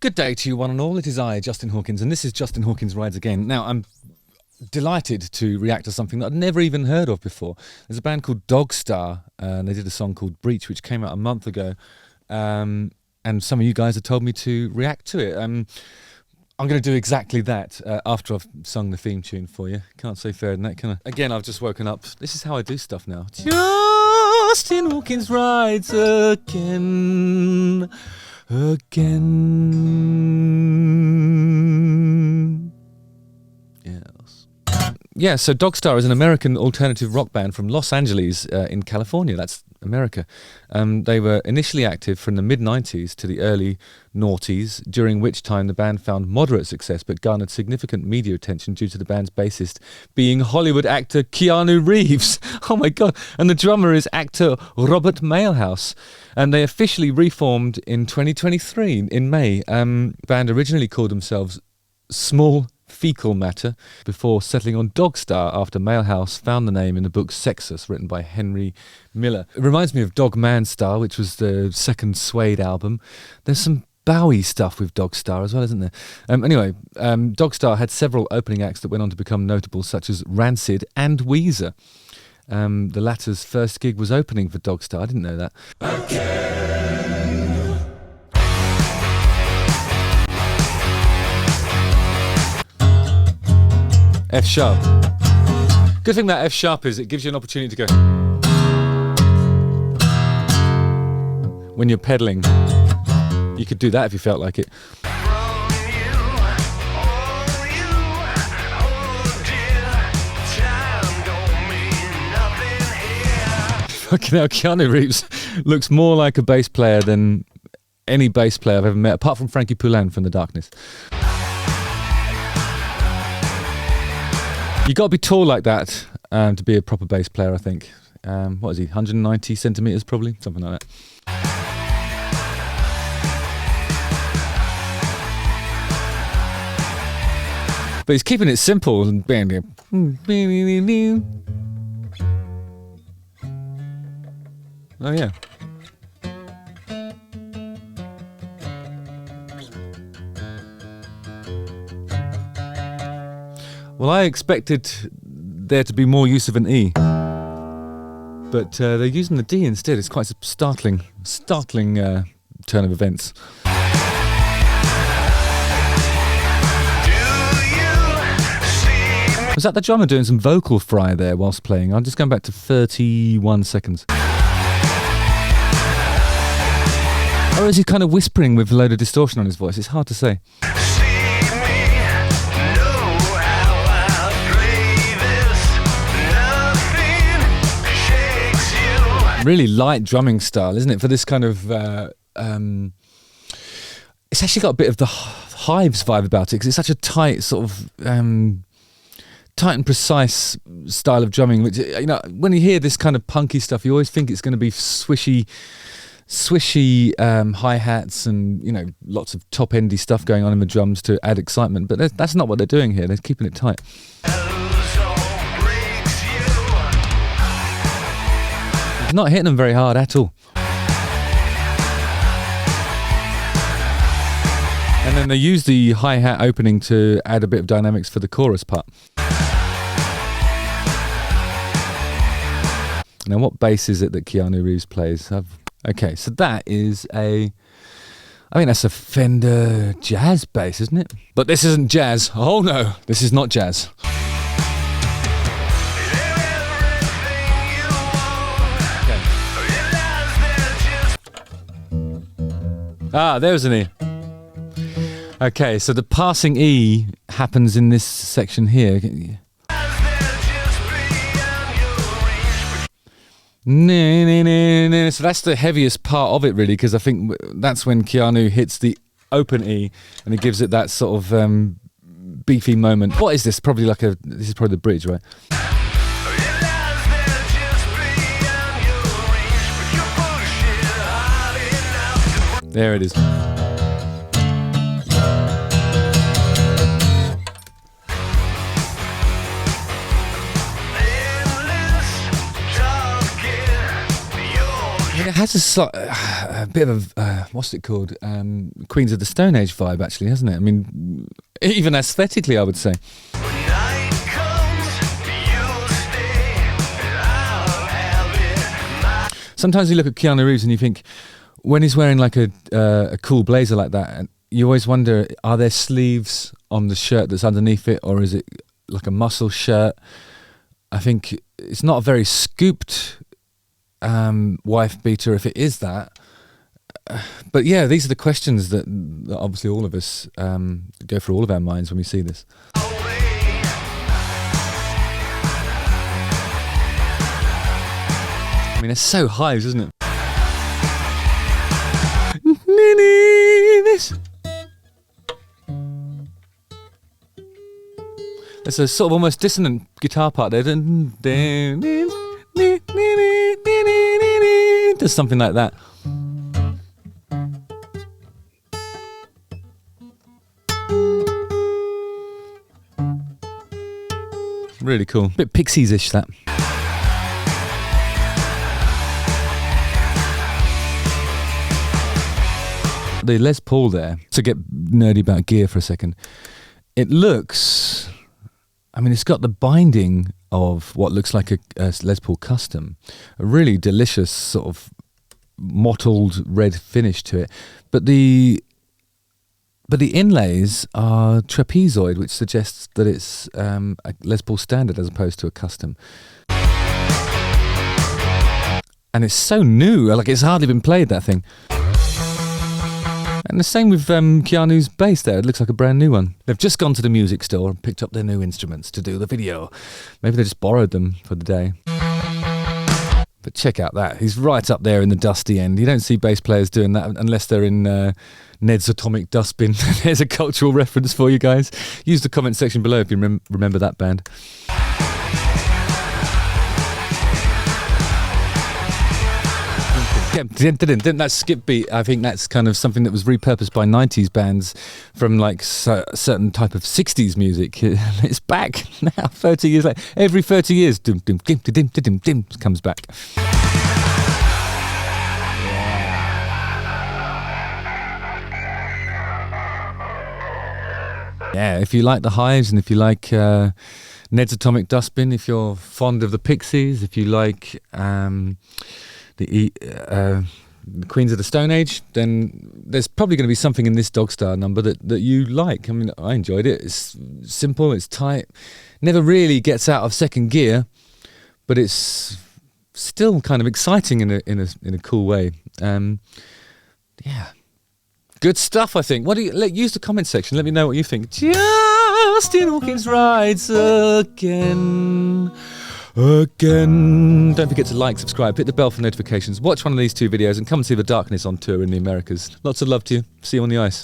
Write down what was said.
Good day to you one and all. It is I, Justin Hawkins, and this is Justin Hawkins Rides Again. Now, I'm delighted to react to something that I'd never even heard of before. There's a band called Dogstar, and they did a song called Breach, which came out a month ago, and some of you guys have told me to react to it. I'm going to do exactly that after I've sung the theme tune for you. Can't say fairer than that, can I? Again, I've just woken up. This is how I do stuff now. Justin Hawkins Rides Again. Yes. Yeah, so Dogstar is an American alternative rock band from Los Angeles in California. That's America. They were initially active from the mid-90s to the early noughties, during which time the band found moderate success but garnered significant media attention due to the band's bassist being Hollywood actor Keanu Reeves. Oh my God. And the drummer is actor Robert Mailhouse. And they officially reformed in 2023 in May. The band originally called themselves Small Fecal Matter before settling on Dogstar after Mailhouse found the name in the book Sexus, written by Henry Miller. It reminds me of Dog Man Star, which was the second Suede album. There's some Bowie stuff with Dogstar as well, isn't there? Anyway, Dogstar had several opening acts that went on to become notable, such as Rancid and Weezer. The latter's first gig was opening for Dogstar. I didn't know that. F sharp. Good thing that F sharp is it gives you an opportunity to go when you're pedaling. You could do that if you felt like it. Fucking hell, Keanu Reeves looks more like a bass player than any bass player I've ever met, apart from Frankie Poulenc from The Darkness. You got to be tall like that to be a proper bass player, I think. What is he, 190 centimetres probably? Something like that. But he's keeping it simple. Oh yeah. Well, I expected there to be more use of an E, but they're using the D instead. It's quite a startling turn of events. Was that the drummer doing some vocal fry there whilst playing? I'm just going back to 31 seconds. Or is he kind of whispering with a load of distortion on his voice? It's hard to say. Really light drumming style, isn't it? For this kind of... it's actually got a bit of the Hives vibe about it, because it's such a tight sort of... tight and precise style of drumming, which, you know, when you hear this kind of punky stuff, you always think it's going to be swishy hi-hats and, you know, lots of top-endy stuff going on in the drums to add excitement, but that's not what they're doing here. They're keeping it tight. It's not hitting them very hard at all. And then they use the hi-hat opening to add a bit of dynamics for the chorus part. Now, what bass is it that Keanu Reeves plays? Okay, so that is I think that's a Fender jazz bass, isn't it? But this isn't jazz. Oh no, this is not jazz. Okay. Ah, there's an E. Okay, so the passing E happens in this section here. So that's the heaviest part of it, really, because I think that's when Keanu hits the open E and it gives it that sort of beefy moment. What is this? This is probably the bridge, right? There it is. It has a a bit of what's it called? Queens of the Stone Age vibe, actually, hasn't it? I mean, even aesthetically, I would say. Sometimes you look at Keanu Reeves and you think, when he's wearing like a cool blazer like that, and you always wonder, are there sleeves on the shirt that's underneath it, or is it like a muscle shirt? I think it's not a very scooped wife beater if it is that. But yeah, these are the questions that obviously all of us go through all of our minds when we see this. I mean, it's so hives, isn't it? There's a sort of almost dissonant guitar part there. There's something like that. Really cool. Bit Pixies-ish, that. The Les Paul there, to get nerdy about gear for a second, it looks, I mean, it's got the binding of what looks like a Les Paul Custom, a really delicious sort of mottled red finish to it, but the inlays are trapezoid, which suggests that it's a Les Paul standard as opposed to a custom. And it's so new, like it's hardly been played, that thing. And the same with Keanu's bass there. It looks like a brand new one. They've just gone to the music store and picked up their new instruments to do the video. Maybe they just borrowed them for the day. But check out that. He's right up there in the dusty end. You don't see bass players doing that unless they're in Ned's Atomic Dustbin. There's a cultural reference for you guys. Use the comment section below if you remember that band. That skip beat, I think that's kind of something that was repurposed by 90s bands from like certain type of 60s music. It's back now, 30 years later. Every 30 years, dum dum dim dim dim dim comes back. Yeah, if you like the Hives and if you like Ned's Atomic Dustbin, if you're fond of the Pixies, if you like the Queens of the Stone Age, then there's probably going to be something in this Dogstar number that you like. I mean, I enjoyed it. It's simple, it's tight, never really gets out of second gear, but it's still kind of exciting in a cool way. Yeah, good stuff, I think. What do you use the comment section? Let me know what you think. Justin Hawkins rides again. Don't forget to like, subscribe, hit the bell for notifications, watch one of these two videos and come and see The Darkness on tour in the Americas. Lots of love to you. See you on the ice.